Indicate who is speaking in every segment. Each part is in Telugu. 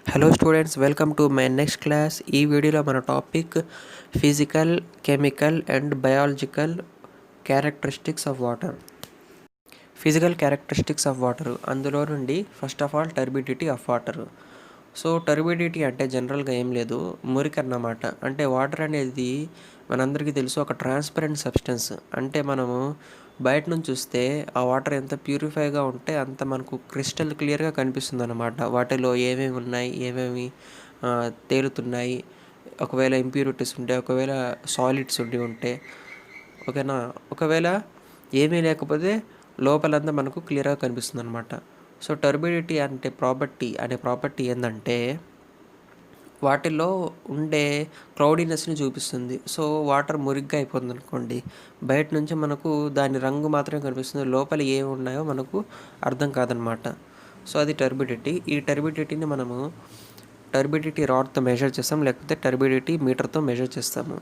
Speaker 1: Hello students, welcome to my next class. ఈ వీడియోలో మన topic physical, chemical and biological characteristics of water. Physical characteristics of water, అందులో నుండి first of all turbidity of water. So turbidity అంటే జనరల్గా ఏం లేదు, మురికి అన్నమాట. అంటే వాటర్ అనేది మనందరికీ తెలుసు ఒక ట్రాన్స్పరెంట్ సబ్స్టెన్స్. అంటే మనము బయట నుంచి చూస్తే ఆ వాటర్ ఎంత ప్యూరిఫైగా ఉంటే అంత మనకు క్రిస్టల్ క్లియర్గా కనిపిస్తుంది అన్నమాట. వాటిలో ఏమేమి ఉన్నాయి, ఏమేమి తేలుతున్నాయి, ఒకవేళ ఇంప్యూరిటీస్ ఉంటే, ఒకవేళ సాలిడ్స్ ఉంటే ఓకేనా, ఒకవేళ ఏమీ లేకపోతే లోపలంతా మనకు క్లియర్గా కనిపిస్తుంది అనమాట. సో టర్బిడిటీ అనే ప్రాపర్టీ ఏంటంటే వాటిల్లో ఉండే క్లౌడీనెస్ని చూపిస్తుంది. సో వాటర్ మురిగ్గా అయిపోతుంది అనుకోండి, బయట నుంచి మనకు దాని రంగు మాత్రమే కనిపిస్తుంది, లోపల ఏమి ఉన్నాయో మనకు అర్థం కాదనమాట. సో అది టర్బిడిటీ. ఈ టర్బిడిటీని మనము టర్బిడిటీ రాడ్తో మెజర్ చేస్తాం, లేకపోతే టర్బిడిటీ మీటర్తో మెజర్ చేస్తాము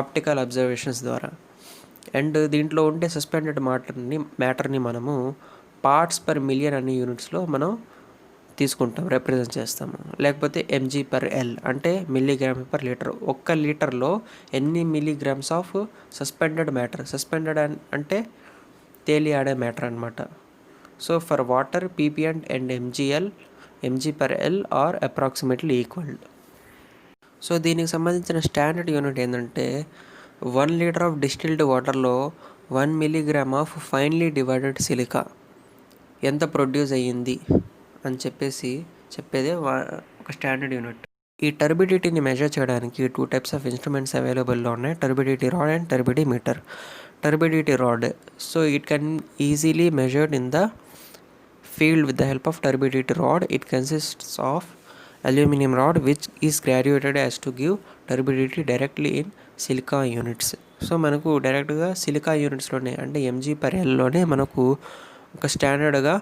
Speaker 1: ఆప్టికల్ అబ్జర్వేషన్స్ ద్వారా. అండ్ దీంట్లో ఉండే సస్పెండెడ్ మ్యాటర్ని మనము పార్ట్స్ పర్ మిలియన్ అనే యూనిట్స్లో మనం తీసుకుంటాం, రిప్రజెంట్ చేస్తాము. లేకపోతే mg/l అంటే మిల్లీగ్రామ్ పర్ లీటర్. 1 లీటర్లో ఎన్ని మిల్లీగ్రామ్స్ ఆఫ్ సస్పెండెడ్ మ్యాటర్ అంటే తేలియాడే మ్యాటర్ అనమాట. So for water pp and mg/l are approximately equal. So దీనికి సంబంధించిన స్టాండర్డ్ యూనిట్ ఏంటంటే 1 లీటర్ ఆఫ్ డిస్టిల్డ్ వాటర్లో 1 milligram of finely divided silica ఎంత ప్రొడ్యూస్ అయ్యింది అని చెప్పేదే ఒక స్టాండర్డ్ యూనిట్. ఈ టర్బిడిటీని మెజర్ చేయడానికి 2 టైప్స్ ఆఫ్ ఇన్స్ట్రుమెంట్స్ అవైలబుల్లో ఉన్నాయి, turbidity rod and turbidity meter. Turbidity rod, so it can easily measured in the field with the help of turbidity rod. It consists of aluminum rod which is graduated as to give turbidity directly in silica units. So మనకు డైరెక్ట్గా సిలికా యూనిట్స్లోనే అంటే mg/lలోనే మనకు ఒక స్టాండర్డ్గా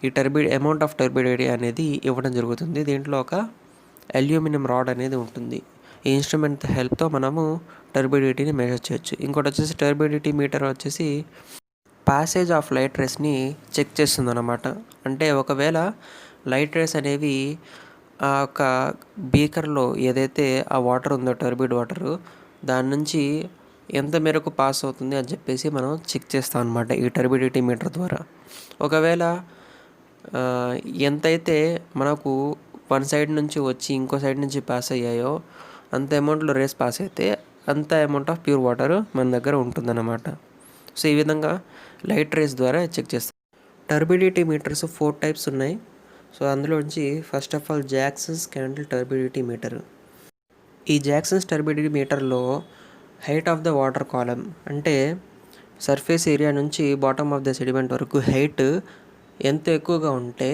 Speaker 1: ఈ అమౌంట్ ఆఫ్ టర్బిడిటీ అనేది ఇవ్వడం జరుగుతుంది. దీంట్లో ఒక అల్యూమినియం రాడ్ అనేది ఉంటుంది. ఈ ఇన్స్ట్రుమెంట్ హెల్ప్తో మనము టర్బిడిటీని మెజర్ చేయొచ్చు. ఇంకోటి వచ్చేసి టర్బిడిటీ మీటర్ వచ్చేసి ప్యాసేజ్ ఆఫ్ లైట్ రేస్ని చెక్ చేస్తుంది అన్నమాట. అంటే ఒకవేళ లైట్ రేస్ అనేవి ఆ యొక్క బీకర్లో ఏదైతే ఆ వాటర్ ఉందో, టర్బిడ్ వాటరు, దాని నుంచి ఎంత మేరకు పాస్ అవుతుంది అని చెప్పేసి మనం చెక్ చేస్తాం అనమాట ఈ టర్బిడిటీ మీటర్ ద్వారా. ఒకవేళ ఎంతైతే మనకు వన్ సైడ్ నుంచి వచ్చి ఇంకో సైడ్ నుంచి పాస్ అయ్యాయో అంత అమౌంట్లో రేస్ పాస్ అయితే అంత అమౌంట్ ఆఫ్ ప్యూర్ వాటర్ మన దగ్గర ఉంటుందన్నమాట. సో ఈ విధంగా లైట్ రేస్ ద్వారా చెక్ చేస్తాం. టర్బిడిటీ మీటర్స్ 4 టైప్స్ ఉన్నాయి. సో అందులోంచి first of all Jackson's candle turbidity meter. ఈ జాక్సన్స్ టర్బిడిటీ మీటర్లో height of the water column అంటే సర్ఫేస్ ఏరియా నుంచి బాటమ్ ఆఫ్ ద సెడిమెంట్ వరకు హైట్ ఎంత ఎక్కువగా ఉంటే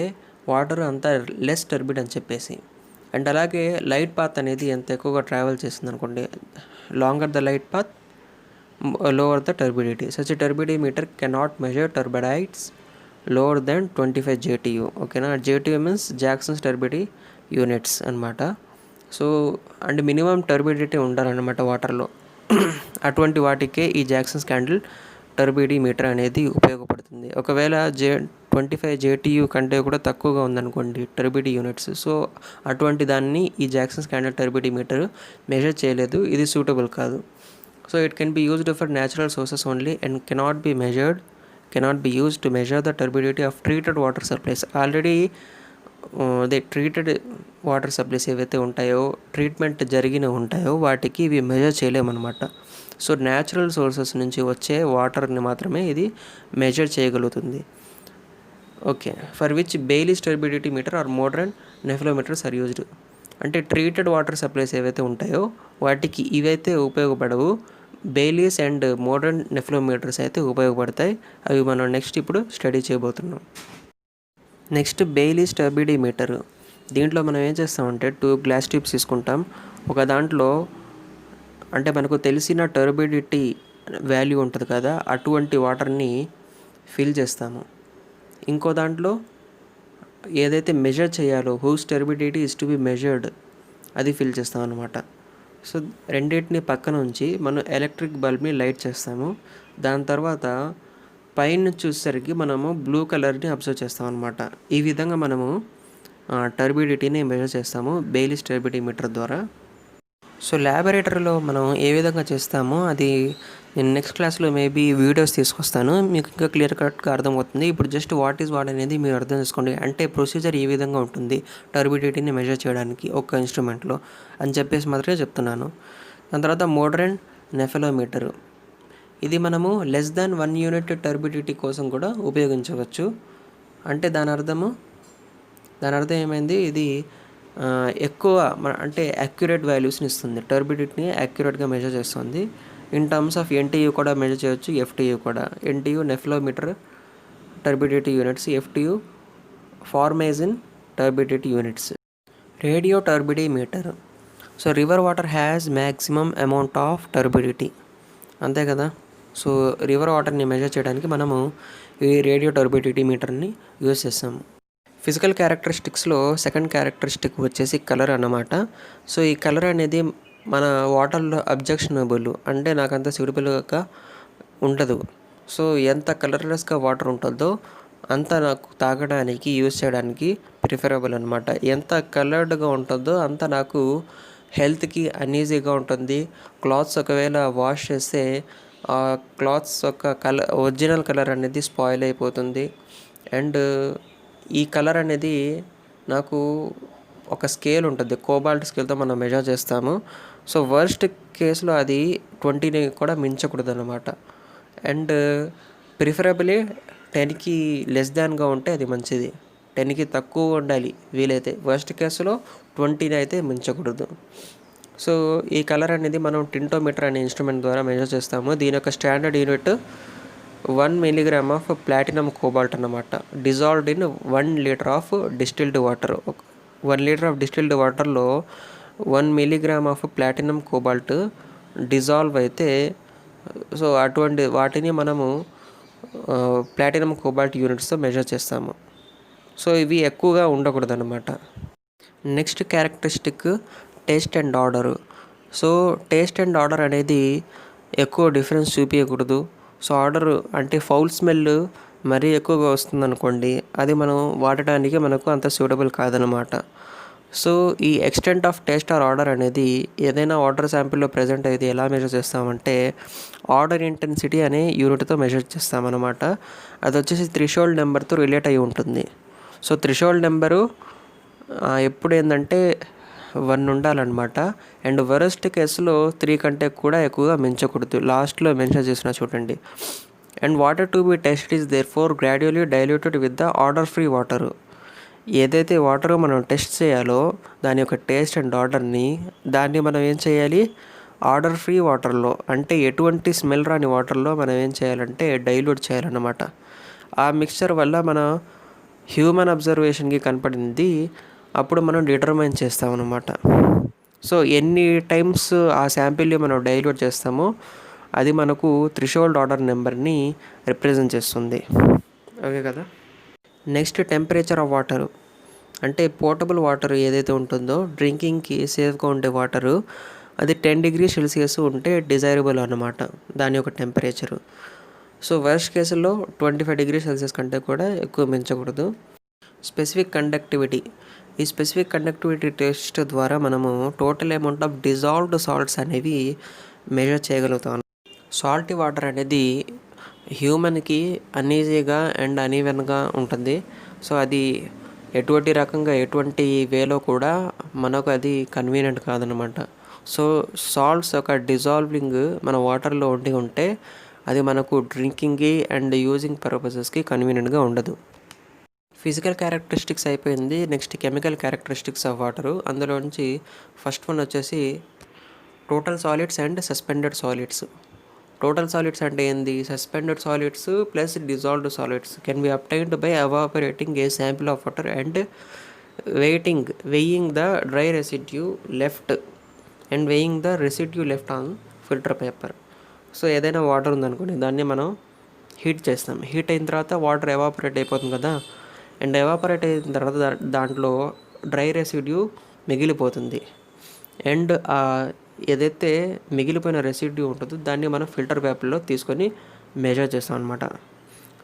Speaker 1: వాటర్ అంత లెస్ టర్బిడ్ అని చెప్పేసి. అండ్ అలాగే లైట్ పాత్ అనేది ఎంత ఎక్కువగా ట్రావెల్ చేస్తుంది అనుకోండి, longer the light path lower the turbidity. Such a turbidity meter cannot measure turbidites lower than 25 JTU. Okay na, JTU means Jackson's turbidity units అనమాట. సో అండ్ మినిమం టర్బిడిటీ ఉండాలన్నమాట వాటర్లో. అటువంటి వాటికే ఈ జాక్సన్స్ క్యాండిల్ టర్బిడిటీ మీటర్ అనేది ఉపయోగపడుతుంది. ఒకవేళ 25 JTU కంటే కూడా తక్కువగా ఉందనుకోండి టర్బిడిటీ యూనిట్స్, సో అటువంటి దాన్ని ఈ Jackson's candle turbidity meter measure చేయలేదు, ఇది సూటబుల్ కాదు. So it can be used for natural sources only and cannot be used to measure the turbidity of treated water supplies. Already the treated water supplies ఏవైతే ఉంటాయో, ట్రీట్మెంట్ జరిగిన ఉంటాయో వాటికి ఇవి మెజర్ చేయలేమన్నమాట. సో న్యాచురల్ సోర్సెస్ నుంచి వచ్చే వాటర్ని మాత్రమే ఇది మెజర్ చేయగలుగుతుంది. Okay, for which Baylis turbidity meter or modern nephelometers are used. అంటే ట్రీటెడ్ వాటర్ సప్లైస్ ఏవైతే ఉంటాయో వాటికి ఇవైతే ఉపయోగపడవు, బెయిలీస్ అండ్ మోడర్న్ నెఫ్లోమీటర్స్ అయితే ఉపయోగపడతాయి. అవి మనం నెక్స్ట్ ఇప్పుడు స్టడీ చేయబోతున్నాం. Next Baylis turbidity meter. దీంట్లో మనం ఏం చేస్తామంటే 2 గ్లాస్ ట్యూబ్స్ తీసుకుంటాం. ఒక దాంట్లో అంటే మనకు తెలిసిన టర్బిడిటీ వాల్యూ ఉంటుంది కదా, అటువంటి వాటర్ని ఫిల్ చేస్తాము. ఇంకో దాంట్లో ఏదైతే మెజర్ చేయాలో, whose turbidity is to be measured, అది ఫిల్ చేస్తాం అనమాట. సో రెండింటిని పక్కన ఉంచి మనం ఎలక్ట్రిక్ బల్బ్ని లైట్ చేస్తాము. దాని తర్వాత పైన చూసేసరికి మనము బ్లూ కలర్ని అబ్జర్వ్ చేస్తాం అనమాట. ఈ విధంగా మనము టర్బిడిటీని మెజర్ చేస్తాము బెయిలీస్ టర్బిడిటీ మీటర్ ద్వారా. సో ల్యాబొరేటరీలో మనం ఏ విధంగా చేస్తామో అది నేను నెక్స్ట్ క్లాస్లో మేబీ వీడియోస్ తీసుకొస్తాను, మీకు ఇంకా క్లియర్ కట్గా అర్థమవుతుంది. ఇప్పుడు జస్ట్ వాట్ ఈజ్ వాట్ అనేది మీరు అర్థం చేసుకోండి. అంటే ప్రొసీజర్ ఏ విధంగా ఉంటుంది టర్బిడిటీని మెజర్ చేయడానికి ఒక ఇన్స్ట్రుమెంట్లో అని చెప్పేసి మాత్రమే చెప్తున్నాను. దాని తర్వాత మోడ్రన్ నెఫెలోమీటరు, ఇది మనము లెస్ దాన్ 1 యూనిట్ టర్బిడిటీ కోసం కూడా ఉపయోగించవచ్చు. అంటే దాని అర్థం ఏమైంది, ఇది ఎక్కువ అంటే యాక్యురేట్ వాల్యూస్ని ఇస్తుంది, టర్బిడిటీని యాక్యురేట్గా మెజర్ చేస్తుంది. ఇన్ టర్మ్స్ ఆఫ్ ఎన్టీయూ కూడా మెజర్ చేయొచ్చు, ఎఫ్టీయూ కూడా. NTU nephelometer turbidity units, FTU formazin turbidity units. Radio turbidity meter, so river water has maximum amount of turbidity, అంతే కదా. సో రివర్ వాటర్ని మెజర్ చేయడానికి మనము ఈ రేడియో టర్బిడిటీ మీటర్ని యూజ్ చేస్తాము. ఫిజికల్ క్యారెక్టరిస్టిక్స్లో సెకండ్ క్యారెక్టరిస్టిక్ వచ్చేసి కలర్ అన్నమాట. సో ఈ కలర్ అనేది మన వాటర్లో అబ్జెక్షనబుల్, అంటే నాకు అంత సూటబుల్గా ఉండదు. సో ఎంత కలర్లెస్గా వాటర్ ఉంటుందో అంత నాకు తాగడానికి యూజ్ చేయడానికి ప్రిఫరబుల్ అనమాట. ఎంత కలర్డ్గా ఉంటుందో అంత నాకు హెల్త్కి అన్ఈజీగా ఉంటుంది. క్లాత్స్ ఒకవేళ వాష్ చేస్తే ఆ క్లాత్స్ యొక్క ఒరిజినల్ కలర్ అనేది స్పాయిల్ అయిపోతుంది. అండ్ ఈ కలర్ అనేది నాకు ఒక స్కేల్ ఉంటుంది, కోబాల్ట్ స్కేల్తో మనం మెజర్ చేస్తాము. సో వర్స్ట్ కేసులో అది 20ని కూడా మించకూడదు అనమాట. అండ్ ప్రిఫరబుల్లీ 10కి లెస్ దాన్గా ఉంటే అది మంచిది, 10కి తక్కువ ఉండాలి వీలైతే. వర్స్ట్ కేసులో 20ని అయితే మించకూడదు. సో ఈ కలర్ అనేది మనం టింటోమీటర్ అనే ఇన్స్ట్రుమెంట్ ద్వారా మెజర్ చేస్తాము. దీని యొక్క standard unit 1 milligram of platinum cobalt అన్నమాట, dissolved in 1 litre of distilled water. 1 litre of distilled వాటర్లో 1 milligram of platinum cobalt dissolve అయితే, సో అటువంటి వాటిని మనము ప్లాటినం కోబాల్ట్ యూనిట్స్తో మెజర్ చేస్తాము. సో ఇవి ఎక్కువగా ఉండకూడదు అన్నమాట. Next characteristic taste and odour. So taste and odour అనేది ఎక్కువ డిఫరెన్స్ చూపించకూడదు. సో ఆర్డర్ అంటే ఫౌల్ స్మెల్ మరీ ఎక్కువగా వస్తుంది అనుకోండి, అది మనం వాడటానికి మనకు అంత సూటబుల్ కాదనమాట. సో ఈ extent of taste or order అనేది ఏదైనా వాటర్ శాంపిల్లో ప్రజెంట్ అయితే ఎలా మెజర్ చేస్తామంటే ఆర్డర్ ఇంటెన్సిటీ అనే యూనిట్తో మెజర్ చేస్తామన్నమాట. అది వచ్చేసి థ్రెషోల్డ్ నెంబర్తో రిలేట్ అయి ఉంటుంది. సో థ్రెషోల్డ్ నెంబరు ఎప్పుడు ఏంటంటే 1 ఉండాలన్నమాట. అండ్ వరస్ట్ కేసులో 3 కంటే కూడా ఎక్కువగా మించకూడదు. లాస్ట్లో మెన్షన్ చేసిన చూడండి. And water to be test is there for gradually diluted with the order free water. ఏదైతే వాటర్ మనం టెస్ట్ చేయాలో దాని యొక్క టేస్ట్ అండ్ ఆర్డర్ని దాన్ని మనం ఏం చేయాలి, ఆర్డర్ ఫ్రీ వాటర్లో, అంటే ఎటువంటి స్మెల్ రాని వాటర్లో మనం ఏం చేయాలంటే డైల్యూట్ చేయాలన్నమాట. ఆ మిక్స్చర్ వల్ల మన హ్యూమన్ అబ్జర్వేషన్కి కనపడింది అప్పుడు మనం డిటర్మైన్ చేస్తామన్నమాట. సో ఎన్ని టైమ్స్ ఆ శాంపిల్ని మనం డైల్యూట్ చేస్తామో అది మనకు థ్రెషోల్డ్ ఆర్డర్ నెంబర్ని రిప్రజెంట్ చేస్తుంది. ఓకే కదా. నెక్స్ట్ టెంపరేచర్ ఆఫ్ వాటర్, అంటే పోర్టబుల్ వాటర్ ఏదైతే ఉంటుందో డ్రింకింగ్కి సేఫ్గా ఉండే వాటరు, అది 10 degrees Celsius ఉంటే డిజైరబుల్ అన్నమాట దాని యొక్క టెంపరేచరు. సో వర్స్ట్ కేసుల్లో 25 degrees Celsius కంటే కూడా ఎక్కువ మించకూడదు. స్పెసిఫిక్ కండక్టివిటీ, ఈ స్పెసిఫిక్ కండక్టివిటీ టెస్ట్ ద్వారా మనము total amount of dissolved salts అనేవి మెజర్ చేయగలుగుతాం. సాల్టీ వాటర్ అనేది హ్యూమన్కి అన్ఈజీగా అండ్ అనీవెన్గా ఉంటుంది. సో అది ఎటువంటి రకంగా ఎటువంటి వేలో కూడా మనకు అది కన్వీనియంట్ కాదనమాట. సో సాల్ట్స్ యొక్క డిజాల్వింగ్ మన వాటర్లో ఉంటే అది మనకు డ్రింకింగ్కి అండ్ యూజింగ్ పర్పసెస్కి కన్వీనియంట్గా ఉండదు. ఫిజికల్ క్యారెక్టరిస్టిక్స్ అయిపోయింది. Next chemical characteristics of water. అందులోంచి ఫస్ట్ వన్ వచ్చేసి total solids and suspended solids. Total solids అంటే ఏంది, suspended solids plus dissolved solids can be obtained by evaporating a sample of water and weighing the dry residue left and weighing the residue left on filter paper. So ఏదైనా వాటర్ ఉందనుకోండి, దాన్ని మనం హీట్ చేస్తాం. హీట్ అయిన తర్వాత వాటర్ ఎవాపరేట్ అయిపోతుంది కదా, అండ్ ఎవాపరేట్ అయిన తర్వాత దాంట్లో డ్రై రెసిడ్యూ మిగిలిపోతుంది. అండ్ ఏదైతే మిగిలిపోయిన రెసిడ్యూ ఉంటుందో దాన్ని మనం ఫిల్టర్ పేపర్లో తీసుకొని మెజర్ చేస్తాం అనమాట.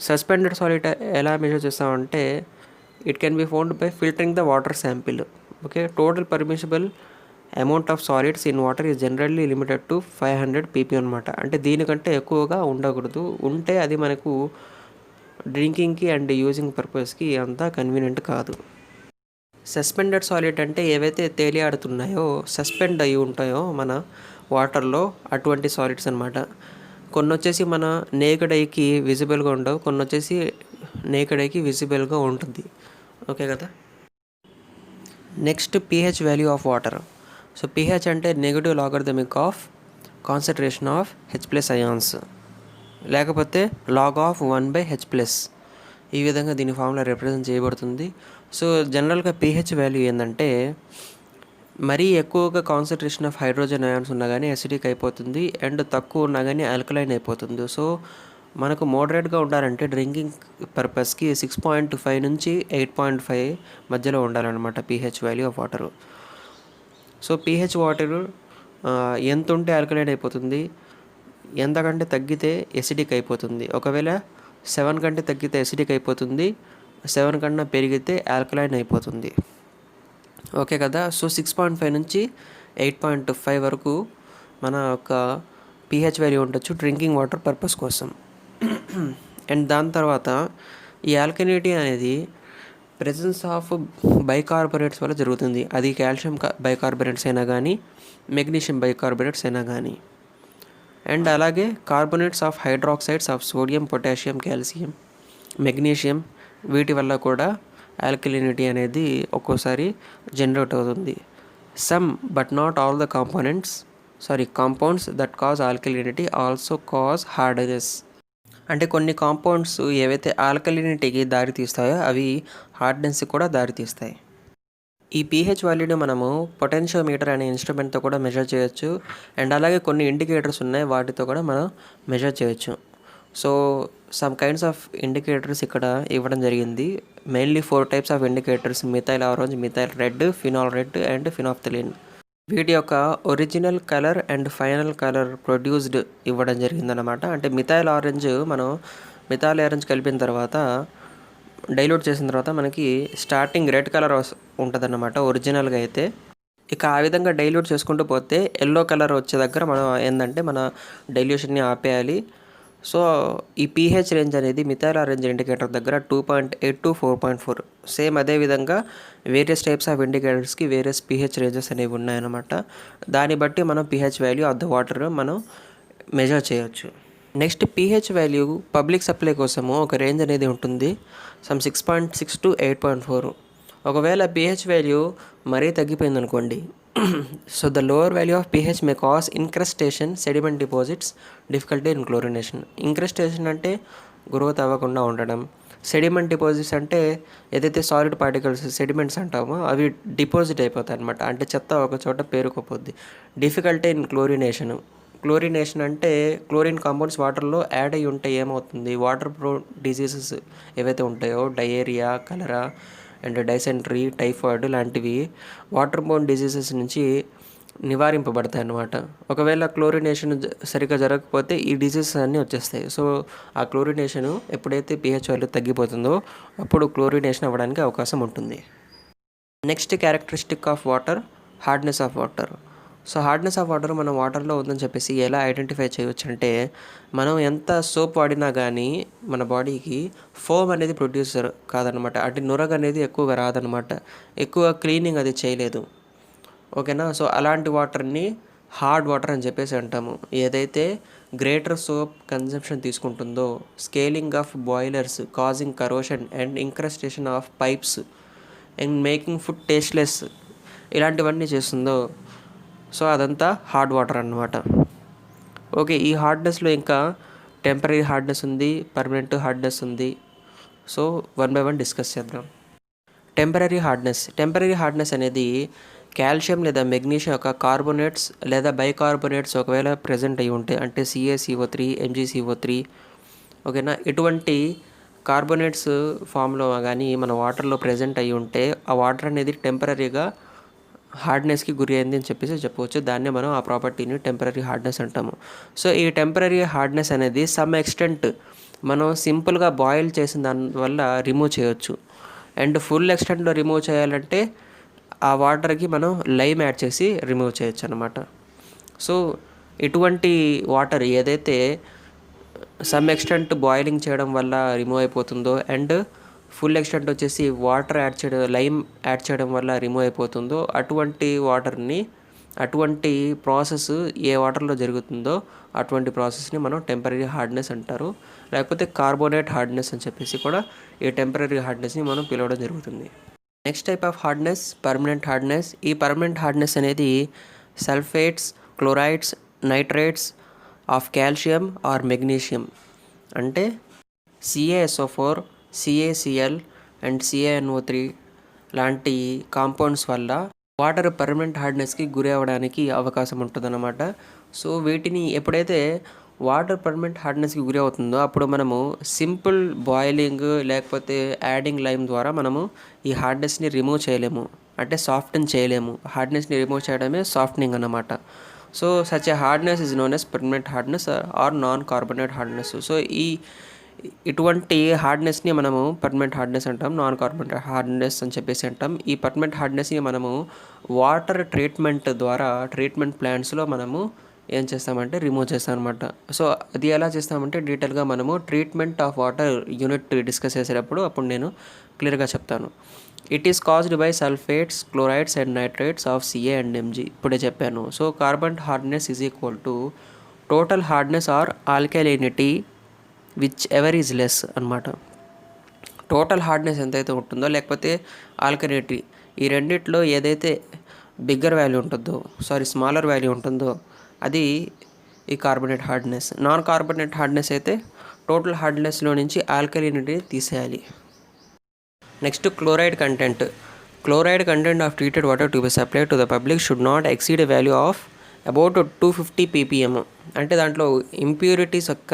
Speaker 1: సస్పెండెడ్ సాలిడ్ ఎలా మెజర్ చేస్తామంటే it can be found by filtering the water sample. Okay, total permissible amount of solids in water is generally limited to 500 ppm అనమాట. అంటే దీనికంటే ఎక్కువగా ఉండకూడదు. ఉంటే అది మనకు డ్రింకింగ్కి అండ్ యూజింగ్ పర్పస్కి అంత కన్వీనియంట్ కాదు. సస్పెండెడ్ సాలిడ్ అంటే ఏవైతే తేలియాడుతున్నాయో, సస్పెండ్ అయి ఉంటాయో మన వాటర్లో, అటువంటి సాలిడ్స్ అనమాట. కొన్ని వచ్చేసి మన నేకెడ్ ఐకి విజిబుల్గా ఉండవు, కొన్ని వచ్చేసి నేకెడ్ ఐకి విజిబుల్గా ఉంటుంది. ఓకే కదా. Next pH value of water. So pH అంటే negative logarithmic of concentration of H+ ions, లేకపోతే లాగ్ ఆఫ్ 1/H+. ఈ విధంగా దీని ఫార్ములా రిప్రజెంట్ చేయబడుతుంది. సో జనరల్గా pH వాల్యూ ఏంటంటే మరీ ఎక్కువగా కాన్సన్ట్రేషన్ ఆఫ్ హైడ్రోజన్ అయాన్స్ ఉన్నా కానీ అసిడిక్ అయిపోతుంది, అండ్ తక్కువ ఉన్నా కానీ ఆల్కలైన్ అయిపోతుంది. సో మనకు మోడరేట్గా ఉండాలంటే డ్రింకింగ్ పర్పస్కి 6.5 నుంచి 8.5 మధ్యలో ఉండాలన్నమాట pH value of water. So pH water ఎంత ఉంటే ఆల్కలైన్ అయిపోతుంది, ఎంతకంటే తగ్గితే ఎసిడిక్ అయిపోతుంది. ఒకవేళ 7 కంటే తగ్గితే ఎసిడిక్ అయిపోతుంది, 7 కన్నా పెరిగితే ఆల్కలైన్ అయిపోతుంది. ఓకే కదా. సో 6.5 నుంచి 8.5 వరకు మన యొక్క pH వాల్యూ ఉండొచ్చు డ్రింకింగ్ వాటర్ పర్పస్ కోసం. అండ్ దాని తర్వాత ఈ ఆల్కలినిటీ అనేది ప్రెజెన్స్ ఆఫ్ బైకార్బోనేట్స్ వల్ల జరుగుతుంది. అది కాల్షియం బైకార్బోనేట్స్ అయినా కానీ, మెగ్నీషియం బైకార్బోనేట్స్ అయినా కానీ, అండ్ అలాగే carbonates of hydroxides of sodium, potassium, calcium, magnesium, వీటి వల్ల కూడా ఆల్కలినిటీ అనేది ఒక్కోసారి జనరేట్ అవుతుంది. Some but not all the compounds that cause alkalinity also cause hardness. అంటే కొన్ని కాంపౌండ్స్ ఏవైతే ఆల్కలినిటీకి దారితీస్తాయో అవి హార్డ్నెస్కి కూడా దారితీస్తాయి. ఈ pH వాల్యూని మనము పొటెన్షియోమీటర్ అనే ఇన్స్ట్రుమెంట్తో కూడా మెజర్ చేయొచ్చు, అండ్ అలాగే కొన్ని ఇండికేటర్స్ ఉన్నాయి, వాటితో కూడా మనం మెజర్ చేయొచ్చు. So some kinds of indicators ఇక్కడ ఇవ్వడం జరిగింది. Mainly 4 types of indicators: methyl orange, methyl red, phenol red and phenolphthalein. వీటి యొక్క original colour and final colour produced ఇవ్వడం జరిగిందనమాట. అంటే మిథైల్ ఆరెంజ్ మనం మిథైల్ ఆరెంజ్ కలిపిన తర్వాత డైల్యూట్ చేసిన తర్వాత మనకి స్టార్టింగ్ రెడ్ కలర్ ఉంటుందన్నమాట ఒరిజినల్గా అయితే. ఇక ఆ విధంగా డైల్యూట్ చేసుకుంటూ పోతే ఎల్లో కలర్ వచ్చే దగ్గర మనం ఏంటంటే మన డైల్యూషన్ని ఆపేయాలి. సో ఈ pH రేంజ్ అనేది మిథైల్ ఆరెంజ్ ఇండికేటర్ దగ్గర 2.8 to 4.4. సేమ్ అదేవిధంగా వేరియస్ టైప్స్ ఆఫ్ ఇండికేటర్స్కి వేరియస్ pH రేంజెస్ అనేవి ఉన్నాయన్నమాట. దాన్ని బట్టి మనం pH value of the water మనం మెజర్ చేయొచ్చు. Next pH value public supply కోసము ఒక రేంజ్ అనేది ఉంటుంది, సమ్ 6.6 to 8.4. ఒకవేళ pH వాల్యూ మరీ తగ్గిపోయింది అనుకోండి, so the lower value of pH may cause incrustation, sediment deposits, difficulty in chlorination. Incrustation అంటే గ్రోత్ అవ్వకుండా ఉండడం, సెడిమెంట్ డిపాజిట్స్ అంటే ఏదైతే సాలిడ్ పార్టికల్స్ సెడిమెంట్స్ అంటామో అవి డిపాజిట్ అయిపోతాయి అనమాట, అంటే చెత్త ఒక చోట పేరుకోపోద్ది. డిఫికల్టీ ఇన్ క్లోరినేషన్ అంటే క్లోరిన్ కాంపౌండ్స్ వాటర్లో యాడ్ అయ్యి ఉంటే ఏమవుతుంది, వాటర్ ప్రోన్ డిసీజెస్ ఏవైతే ఉంటాయో డయేరియా, కలరా అండ్ డైసెంట్రీ, టైఫాయిడ్ లాంటివి వాటర్ బోర్న్ డిసీజెస్ నుంచి నివారింపబడతాయి అన్నమాట. ఒకవేళ క్లోరినేషన్ సరిగ్గా జరగకపోతే ఈ డిసీజెస్ అన్నీ వచ్చేస్తాయి. సో ఆ క్లోరినేషన్ ఎప్పుడైతే pH వాల్యూ తగ్గిపోతుందో అప్పుడు క్లోరినేషన్ అవ్వడానికి అవకాశం ఉంటుంది. Next characteristic of water, hardness of water. So hardness of water మనం వాటర్లో ఉందని చెప్పేసి ఎలా ఐడెంటిఫై చేయవచ్చు అంటే, మనం ఎంత సోప్ వాడినా కానీ మన బాడీకి ఫోమ్ అనేది ప్రొడ్యూసర్ కాదనమాట, అంటే నురగ అనేది ఎక్కువగా రాదనమాట, ఎక్కువ క్లీనింగ్ అది చేయలేదు. ఓకేనా. సో అలాంటి వాటర్ని హార్డ్ వాటర్ అని చెప్పేసి అంటాము. ఏదైతే గ్రేటర్ సోప్ కన్జంప్షన్ తీసుకుంటుందో, scaling of boilers causing corrosion and incrustation of pipes and making food tasteless, ఇలాంటివన్నీ చేస్తుందో సో అదంతా హార్డ్ వాటర్ అన్నమాట. ఓకే, ఈ హార్డ్నెస్లో ఇంకా టెంపరీ హార్డ్నెస్ ఉంది, పర్మనెంట్ హార్డ్నెస్ ఉంది. సో 1 by 1 డిస్కస్ చేద్దాం. టెంపరీ హార్డ్నెస్ అనేది కాల్షియం లేదా మెగ్నీషియం యొక్క కార్బోనేట్స్ లేదా బైకార్బోనేట్స్ ఒకవేళ ప్రజెంట్ అయి ఉంటే, అంటే CaCO3, MgCO3, ఓకేనా, ఇటువంటి కార్బోనేట్స్ ఫామ్లో కానీ మన వాటర్లో ప్రజెంట్ అయి ఉంటే ఆ వాటర్ అనేది టెంపరీగా హార్డ్నెస్కి గురి అయింది అని చెప్పేసి చెప్పవచ్చు. దాన్నే మనం ఆ ప్రాపర్టీని టెంపరీ హార్డ్నెస్ అంటాము. సో ఈ టెంపరీ హార్డ్నెస్ అనేది సమ్ ఎక్స్టెంట్ మనం సింపుల్గా బాయిల్ చేసిన దానివల్ల రిమూవ్ చేయవచ్చు. అండ్ ఫుల్ ఎక్స్టెంట్లో రిమూవ్ చేయాలంటే ఆ వాటర్కి మనం లైమ్ యాడ్ చేసి రిమూవ్ చేయొచ్చు అనమాట. సో ఇటువంటి వాటర్ ఏదైతే సమ్ ఎక్స్టెంట్ బాయిలింగ్ చేయడం వల్ల రిమూవ్ అయిపోతుందో అండ్ ఫుల్ ఎక్స్టెంట్ వచ్చేసి వాటర్ యాడ్ చేయడం, లైమ్ యాడ్ చేయడం వల్ల రిమూవ్ అయిపోతుందో అటువంటి వాటర్ని, అటువంటి ప్రాసెస్ ఏ వాటర్లో జరుగుతుందో అటువంటి ప్రాసెస్ని మనం టెంపరరీ హార్డ్నెస్ అంటారు. లేకపోతే కార్బోనేట్ హార్డ్నెస్ అని చెప్పేసి కూడా ఈ టెంపరరీ హార్డ్నెస్ని మనం పిలవడం జరుగుతుంది. Next type of hardness permanent hardness. ఈ పర్మనెంట్ హార్డ్నెస్ అనేది sulphates, chlorides, nitrates of calcium or magnesium అంటే CaSO4, CaCl అండ్ CaNO3 లాంటి కాంపౌండ్స్ వల్ల వాటర్ పర్మనెంట్ హార్డ్నెస్కి గురి అవ్వడానికి అవకాశం ఉంటుందన్నమాట. సో వీటిని ఎప్పుడైతే వాటర్ పర్మనెంట్ హార్డ్నెస్కి గురి అవుతుందో అప్పుడు మనము సింపుల్ బాయిలింగ్ లేకపోతే యాడింగ్ లైమ్ ద్వారా మనము ఈ హార్డ్నెస్ని రిమూవ్ చేయలేము, అంటే సాఫ్టన్ చేయలేము. హార్డ్నెస్ని రిమూవ్ చేయడమే సాఫ్టనింగ్ అన్నమాట. So such a hardness is known as permanent hardness or non carbonate hardness. So ఇటువంటి హార్డ్నెస్ని మనము పర్మనెంట్ హార్డ్నెస్ అంటాం, నాన్ కార్బోనేట్ హార్డ్నెస్ అని చెప్పేసి అంటాం. ఈ పర్మనెంట్ హార్డ్నెస్ని మనము వాటర్ ట్రీట్మెంట్ ద్వారా ట్రీట్మెంట్ ప్లాంట్స్లో మనము ఏం చేస్తామంటే రిమూవ్ చేస్తాం అనమాట. సో అది ఎలా చేస్తామంటే డీటెయిల్గా మనము treatment of water unit discuss చేసేటప్పుడు అప్పుడు నేను క్లియర్గా చెప్తాను. It is caused by sulphates, chlorides and nitrates of Ca and Mg. ఇప్పుడే చెప్పాను. So carbon hardness is equal to total hardness or alkalinity whichever is less అనమాట. టోటల్ హార్డ్నెస్ ఎంతైతే ఉంటుందో లేకపోతే ఆల్కలైనిటీ, ఈ రెండిట్లో ఏదైతే బిగ్గర్ వాల్యూ ఉంటుందో స్మాలర్ వాల్యూ ఉంటుందో అది ఈ carbonate hardness. Non carbonate hardness అయితే టోటల్ హార్డ్నెస్లో నుంచి ఆల్కలైనిటీ తీసేయాలి. Next chloride content. Chloride content of treated water to B supplied to the public should not exceed a value of about 250 ppm. అంటే దాంట్లో ఇంప్యూరిటీస్ యొక్క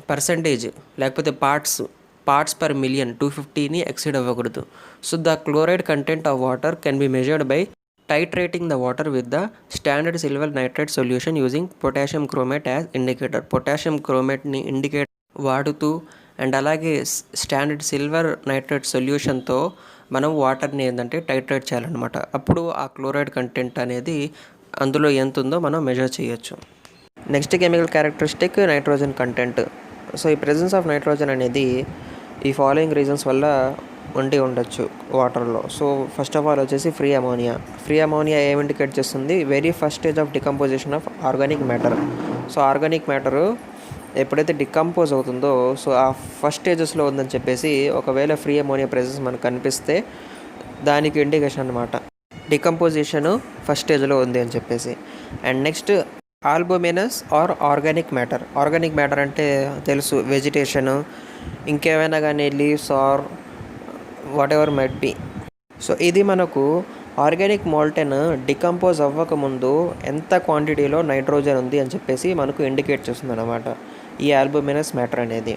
Speaker 1: పర్సంటేజ్ లేకపోతే పార్ట్స్ పర్ మిలియన్ 250ని ఎక్సీడ్ అవ్వకూడదు. So the chloride content of water can be measured by titrating the water with the standard silver nitrate solution using potassium chromate as indicator. Potassium క్రోమేట్ని ఇండికేట్ వాడుతూ అండ్ అలాగే స్టాండర్డ్ సిల్వర్ నైట్రేట్ సొల్యూషన్తో మనం వాటర్ని ఏంటంటే టైట్రేట్ చేయాలన్నమాట. అప్పుడు ఆ క్లోరైడ్ కంటెంట్ అనేది అందులో ఎంత ఉందో మనం మెజర్ చేయొచ్చు. Next chemical characteristic nitrogen content. So ఈ ప్రెజెన్స్ ఆఫ్ నైట్రోజన్ అనేది ఈ ఫాలోయింగ్ రీజన్స్ వల్ల ఉండొచ్చు వాటర్లో. సో ఫస్ట్ ఆఫ్ ఆల్ వచ్చేసి ఫ్రీ అమోనియా ఏం ఇండికేట్ చేస్తుంది? Very first stage of decomposition of organic matter. So organic matter ఎప్పుడైతే డికంపోజ్ అవుతుందో సో ఆ ఫస్ట్ స్టేజెస్లో ఉందని చెప్పేసి ఒకవేళ ఫ్రీ అమోనియా ప్రెజెన్స్ మనకు కనిపిస్తే దానికి ఇండికేషన్ అనమాట, డికంపోజిషన్ ఫస్ట్ స్టేజ్లో ఉంది అని చెప్పేసి. And next albuminous or organic matter అంటే తెలుసు, వెజిటేషన్, ఇంకేమైనా కానీ leaves or whatever might be. So ఇది మనకు ఆర్గానిక్ మోల్టెన్ డికంపోజ్ అవ్వకముందు ఎంత క్వాంటిటీలో నైట్రోజన్ ఉంది అని చెప్పేసి మనకు ఇండికేట్ చేస్తుంది అన్నమాట ఈ ఆల్బుమినస్ మ్యాటర్ అనేది.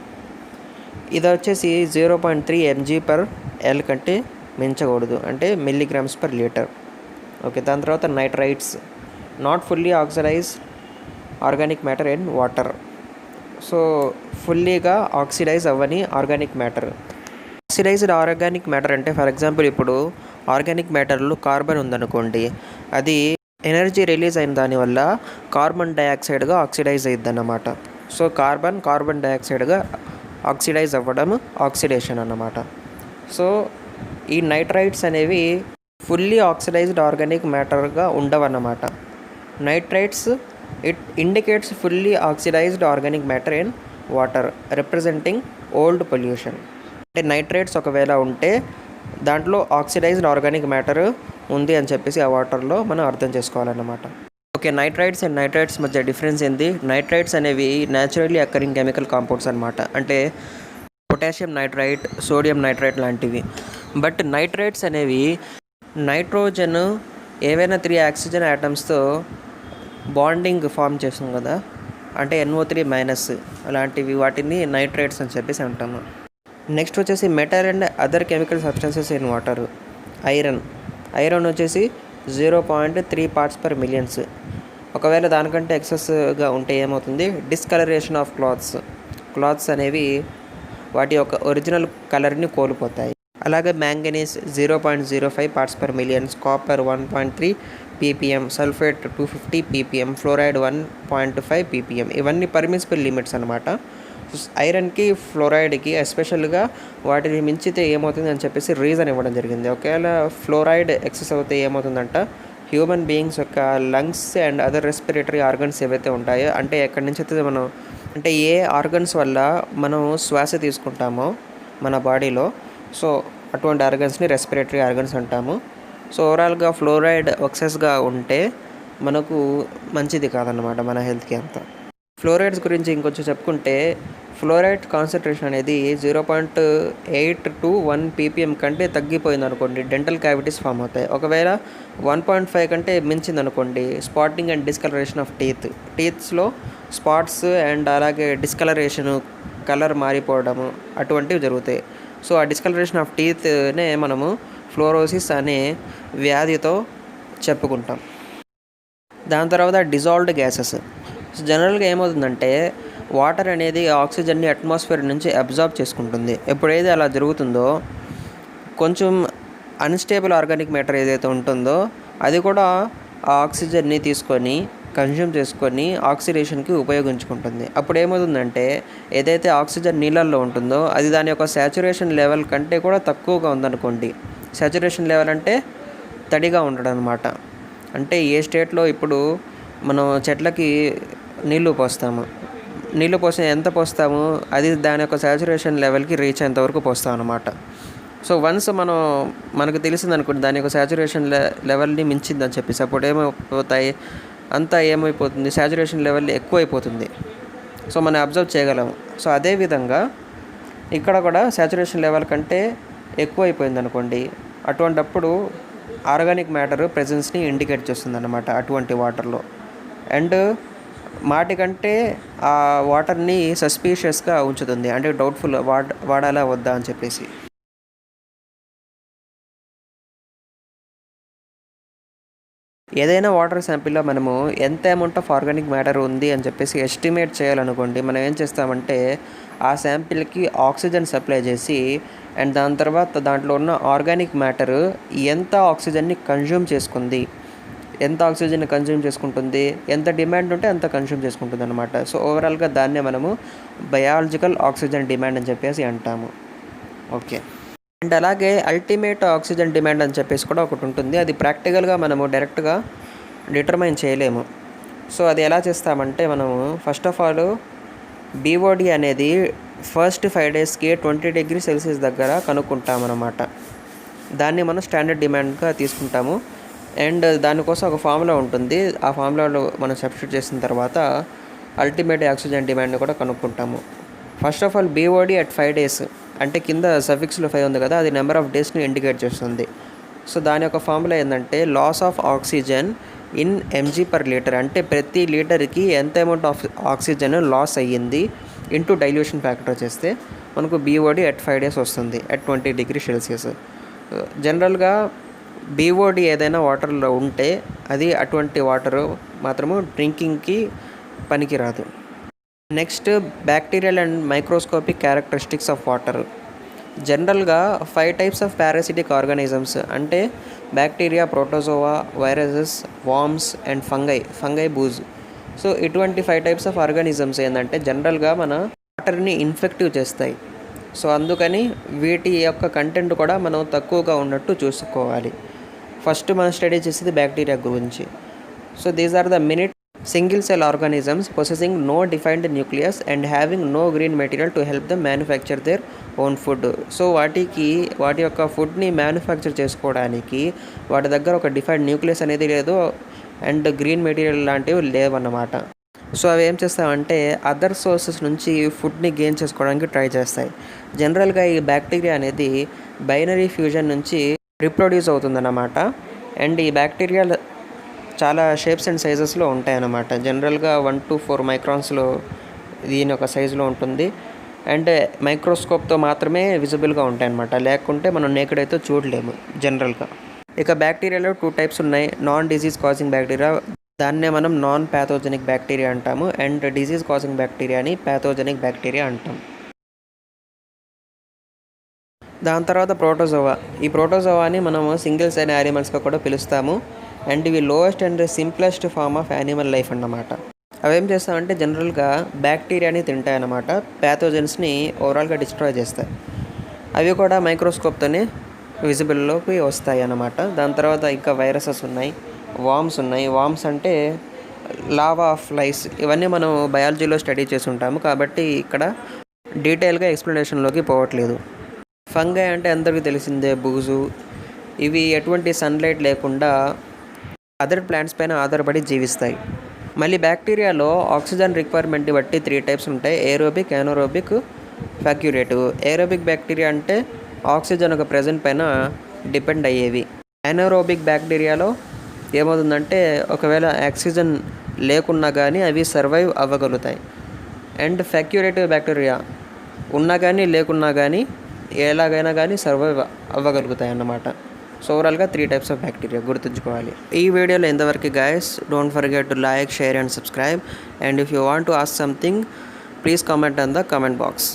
Speaker 1: ఇది వచ్చేసి 0.3 mg/L కంటే మించకూడదు, అంటే మిల్లీగ్రామ్స్ పర్ లీటర్. ఓకే, దాని తర్వాత nitrites, not fully oxidize organic matter in water. So ఫుల్లీగా ఆక్సిడైజ్ అవ్వని organic matter. Oxidized organic matter అంటే ఫర్ ఎగ్జాంపుల్ ఇప్పుడు ఆర్గానిక్ మ్యాటర్లో కార్బన్ ఉందనుకోండి, అది ఎనర్జీ రిలీజ్ అయిన దానివల్ల కార్బన్ డైఆక్సైడ్గా ఆక్సిడైజ్ అయ్యిద్ది అన్నమాట. సో కార్బన్ డైఆక్సైడ్గా ఆక్సిడైజ్ అవ్వడం ఆక్సిడేషన్ అన్నమాట. సో ఈ నైట్రైట్స్ అనేవి fully oxidised organic మ్యాటర్గా ఉండవన్నమాట. Nitrites it indicates fully oxidised organic matter in water representing old pollution. అంటే నైట్రేట్స్ ఒకవేళ ఉంటే దాంట్లో ఆక్సిడైజ్డ్ ఆర్గానిక్ మ్యాటర్ ఉంది అని చెప్పేసి ఆ వాటర్లో మనం అర్థం చేసుకోవాలన్నమాట. ఓకే, నైట్రైట్స్ అండ్ నైట్రైట్స్ మధ్య డిఫరెన్స్ ఏంది? నైట్రైట్స్ అనేవి న్యాచురల్లీ అక్కరింగ్ కెమికల్ కాంపౌండ్స్ అనమాట, అంటే పొటాషియం నైట్రైట్, సోడియం నైట్రైట్ లాంటివి. బట్ నైట్రైట్స్ అనేవి నైట్రోజన్ ఏవైనా 3 ఆక్సిజన్ యాటమ్స్తో బాండింగ్ ఫామ్ చేస్తుంది కదా, అంటే NO3- అలాంటివి, వాటిని నైట్రైట్స్ అని చెప్పేసి అంటాము. నెక్స్ట్ వచ్చేసి metal and other chemical substances in water. Iron వచ్చేసి 0.3 parts/million. ఒకవేళ దానికంటే ఎక్సెస్గా ఉంటే ఏమవుతుంది? డిస్కలరేషన్ ఆఫ్ క్లాత్స్ అనేవి వాటి యొక్క ఒరిజినల్ కలర్ని కోల్పోతాయి. అలాగే manganese 0.05 parts per millions, copper 1.3 ppm, sulphate 250 ppm, fluoride 1.5 ppm. ఇవన్నీ పర్మిసిబుల్ లిమిట్స్ అనమాట. ఐరన్కి ఫ్లోరైడ్కి ఎస్పెషల్గా వాటిని మించితే ఏమవుతుంది అని చెప్పేసి రీజన్ ఇవ్వడం జరిగింది. ఒకవేళ ఫ్లోరైడ్ ఎక్సెస్ అవుతే ఏమవుతుందంట, హ్యూమన్ బీయింగ్స్ యొక్క lungs and other respiratory organs ఏవైతే ఉంటాయో, అంటే ఎక్కడి నుంచి అయితే మనం అంటే ఏ ఆర్గన్స్ వల్ల మనం శ్వాస తీసుకుంటామో మన బాడీలో, సో అటువంటి ఆర్గన్స్ని రెస్పిరేటరీ ఆర్గన్స్ అంటాము. సో ఓవరాల్గా ఫ్లోరైడ్ ఎక్సెస్గా ఉంటే మనకు మంచిది కాదన్నమాట మన హెల్త్కి అంతా. ఫ్లోరైడ్స్ గురించి ఇంకొంచెం చెప్పుకుంటే, ఫ్లోరైడ్ కాన్సన్ట్రేషన్ అనేది 0.8 to 1 ppm కంటే తగ్గిపోయింది అనుకోండి, డెంటల్ క్యావిటీస్ ఫామ్ అవుతాయి. ఒకవేళ 1.5 కంటే మించింది అనుకోండి, spotting and discolouration of టీత్స్లో spots and అలాగే డిస్కలరేషన్, కలర్ మారిపోవడము అటువంటివి జరుగుతాయి. సో ఆ డిస్కలరేషన్ ఆఫ్ టీత్నే మనము ఫ్లోరోసిస్ అనే వ్యాధితో చెప్పుకుంటాం. దాని తర్వాత డిజాల్వ్డ్ గ్యాసెస్. జనరల్గా ఏమవుతుందంటే, వాటర్ అనేది ఆక్సిజన్ని అట్మాస్ఫియర్ నుంచి అబ్జార్బ్ చేసుకుంటుంది. ఎప్పుడైతే అలా జరుగుతుందో, కొంచెం అన్స్టేబుల్ ఆర్గానిక్ మ్యాటర్ ఏదైతే ఉంటుందో అది కూడా ఆ ఆక్సిజన్ని తీసుకొని కన్జ్యూమ్ చేసుకొని ఆక్సిడేషన్కి ఉపయోగించుకుంటుంది. అప్పుడు ఏమవుతుందంటే, ఏదైతే ఆక్సిజన్ నీళ్ళల్లో ఉంటుందో అది దాని యొక్క శాచురేషన్ లెవెల్ కంటే కూడా తక్కువగా ఉందనుకోండి. శాచురేషన్ లెవెల్ అంటే తడిగా ఉండడం అనమాట. అంటే ఏ స్టేట్లో ఇప్పుడు మనం చెట్లకి నీళ్లు పోసి ఎంత పోస్తాము, అది దాని యొక్క శాచురేషన్ లెవెల్కి రీచ్ అయ్యేంతవరకు పోస్తాం అనమాట. సో వన్స్ మనకు తెలిసిందనుకోండి దాని యొక్క శాచురేషన్ లెవెల్ని మించిందని చెప్పేసి, అప్పుడు ఏమైపోతాయి, అంతా ఏమైపోతుంది, శాచురేషన్ లెవెల్ ఎక్కువైపోతుంది. సో మనం అబ్జర్వ్ చేయగలము. సో అదేవిధంగా ఇక్కడ కూడా శాచురేషన్ లెవెల్ కంటే ఎక్కువైపోయింది అనుకోండి, అటువంటప్పుడు ఆర్గానిక్ మ్యాటర్ ప్రెజెన్స్ని ఇండికేట్ చేస్తుంది అన్నమాట అటువంటి వాటర్లో. అండ్ మాటికంటే ఆ వాటర్ని సస్పీషియస్గా ఉంచుతుంది, అంటే డౌట్ఫుల్ వాడాలా వద్దా అని చెప్పేసి. ఏదైనా వాటర్ శాంపిల్లో మనము ఎంత అమౌంట్ ఆఫ్ ఆర్గానిక్ మ్యాటర్ ఉంది అని చెప్పేసి ఎస్టిమేట్ చేయాలనుకోండి, మనం ఏం చేస్తామంటే ఆ శాంపిల్కి ఆక్సిజన్ సప్లై చేసి, అండ్ దాని తర్వాత దాంట్లో ఉన్న ఆర్గానిక్ మ్యాటర్ ఎంత ఆక్సిజన్ని కన్జ్యూమ్ చేసుకుంది, ఎంత ఆక్సిజన్ కన్జ్యూమ్ చేసుకుంటుంది, ఎంత డిమాండ్ ఉంటే అంత కన్జ్యూమ్ చేసుకుంటుంది అనమాట. సో ఓవరాల్గా దాన్నే మనము బయాలజికల్ ఆక్సిజన్ డిమాండ్ అని చెప్పేసి అంటాము. ఓకే. అండ్ అలాగే అల్టిమేట్ ఆక్సిజన్ డిమాండ్ అని చెప్పేసి కూడా ఒకటి ఉంటుంది. అది ప్రాక్టికల్గా మనము డైరెక్ట్గా డిటర్మైన్ చేయలేము. సో అది ఎలా చేస్తామంటే, మనము ఫస్ట్ ఆఫ్ ఆల్ బీఓడి అనేది ఫస్ట్ 5 డేస్కి 20 degrees Celsius దగ్గర కనుక్కుంటామన్నమాట. దాన్ని మనం స్టాండర్డ్ డిమాండ్గా తీసుకుంటాము. అండ్ దానికోసం ఒక ఫార్ములా ఉంటుంది. ఆ ఫార్ములాలో మనం సబ్స్టిట్యూట్ చేసిన తర్వాత అల్టిమేట్ ఆక్సిజన్ డిమాండ్ని కూడా కనుక్కుంటాము. First of all BOD at 5 days, అంటే కింద సఫిక్స్లో 5 ఉంది కదా, అది నెంబర్ ఆఫ్ డేస్ని ఇండికేట్ చేస్తుంది. సో దాని యొక్క ఫార్ములా ఏంటంటే loss of oxygen in mg/L, అంటే ప్రతి లీటర్కి ఎంత అమౌంట్ ఆఫ్ ఆక్సిజన్ లాస్ అయ్యింది ఇంటూ డైల్యూషన్ ఫ్యాక్టర్ చేస్తే మనకు బీఓడి అట్ 5 days వస్తుంది, అట్ 20 degrees Celsius. జనరల్గా బీఓడి ఏదైనా వాటర్లో ఉంటే అది అటువంటి వాటర్ మాత్రము డ్రింకింగ్కి పనికిరాదు. Next, bacterial and microscopic characteristics of water. జనరల్గా 5 types ఆఫ్ పారాసిటిక్ ఆర్గానిజమ్స్, అంటే bacteria, protozoa, viruses, worms and fungi booze. So ఇటువంటి 5 types ఆఫ్ ఆర్గానిజమ్స్ ఏంటంటే జనరల్గా మన వాటర్ని ఇన్ఫెక్టివ్ చేస్తాయి. సో అందుకని వీటి యొక్క కంటెంట్ కూడా మనం తక్కువగా ఉన్నట్టు చూసుకోవాలి. ఫస్ట్ మనం స్టడీ చేసేది బ్యాక్టీరియా గురించి. So these are the minute single cell organisms possessing no defined nucleus and having no green material to help them manufacture their own food. So వాటి యొక్క ఫుడ్ని మ్యానుఫ్యాక్చర్ చేసుకోవడానికి వాటి దగ్గర ఒక డిఫైన్డ్ న్యూక్లియస్ అనేది లేదు, అండ్ గ్రీన్ మెటీరియల్ లాంటివి లేవన్నమాట. సో అవి ఏం చేస్తామంటే అదర్ సోర్సెస్ నుంచి ఫుడ్ని గెయిన్ చేసుకోవడానికి ట్రై చేస్తాయి. జనరల్గా ఈ బ్యాక్టీరియా అనేది బైనరీ ఫ్యూజన్ నుంచి రిప్రొడ్యూస్ అవుతుందన్నమాట. అండ్ ఈ బ్యాక్టీరియా చాలా షేప్స్ అండ్ సైజెస్లో ఉంటాయన్నమాట. జనరల్గా 1 to 4 micronsలో దీని ఒక సైజులో ఉంటుంది. అండ్ మైక్రోస్కోప్తో మాత్రమే విజిబుల్గా ఉంటాయన్నమాట, లేకుంటే మనం నేకెడ్ అయితే చూడలేము జనరల్గా. ఇక బ్యాక్టీరియాలో 2 types ఉన్నాయి. నాన్ డిజీజ్ కాజింగ్ బ్యాక్టీరియా, దాన్నే మనం నాన్ ప్యాథోజెనిక్ బ్యాక్టీరియా అంటాము. And disease causing బ్యాక్టీరియాని pathogenic bacteria అంటాం. దాని తర్వాత ప్రోటోజోవా. ఈ ప్రోటోజోవాని మనము సింగిల్ సెల్ యానిమల్స్గా కూడా పిలుస్తాము. అండ్ ఇవి lowest and simplest form of animal life అన్నమాట. అవేం చేస్తామంటే జనరల్గా బ్యాక్టీరియాని తింటాయి అన్నమాట. ప్యాథోజన్స్ని ఓవరాల్గా డిస్ట్రాయ్ చేస్తాయి. అవి కూడా మైక్రోస్కోప్తోనే విజిబుల్లోకి వస్తాయి అన్నమాట. దాని తర్వాత ఇంకా వైరసెస్ ఉన్నాయి, వామ్స్ ఉన్నాయి. వామ్స్ అంటే లావా ఆఫ్ లైస్. ఇవన్నీ మనం బయాలజీలో స్టడీ చేసి ఉంటాము కాబట్టి ఇక్కడ డీటెయిల్గా ఎక్స్ప్లెనేషన్లోకి పోవట్లేదు. ఫంగై అంటే అందరికీ తెలిసిందే, బూజు. ఇవి ఎటువంటి సన్లైట్ లేకుండా అదర్ ప్లాంట్స్ పైన ఆధారపడి జీవిస్తాయి. మళ్ళీ బ్యాక్టీరియాలో ఆక్సిజన్ రిక్వైర్మెంట్ని బట్టి 3 టైప్స్ ఉంటాయి: ఏరోబిక్, యానోరోబిక్, ఫ్యాక్యురేటివ్. ఏరోబిక్ బ్యాక్టీరియా అంటే ఆక్సిజన్ ఒక ప్రెజెంట్ పైన డిపెండ్ అయ్యేవి. యానోరోబిక్ బ్యాక్టీరియాలో ఏమవుతుందంటే ఒకవేళ ఆక్సిజన్ లేకున్నా కానీ అవి సర్వైవ్ అవ్వగలుగుతాయి. అండ్ ఫ్యాక్యురేటివ్ బ్యాక్టీరియా ఉన్నా కానీ లేకున్నా కానీ ఎలాగైనా కానీ సర్వైవ్ అవ్వగలుగుతాయి అన్నమాట. సో ఓవరాల్గా 3 టైప్స్ ఆఫ్ బ్యాక్టీరియా గుర్తుంచుకోవాలి. ఈ వీడియోలో ఎంతవరకు guys, don't forget to like, share and subscribe. And if you want to ask something, please comment on the comment box.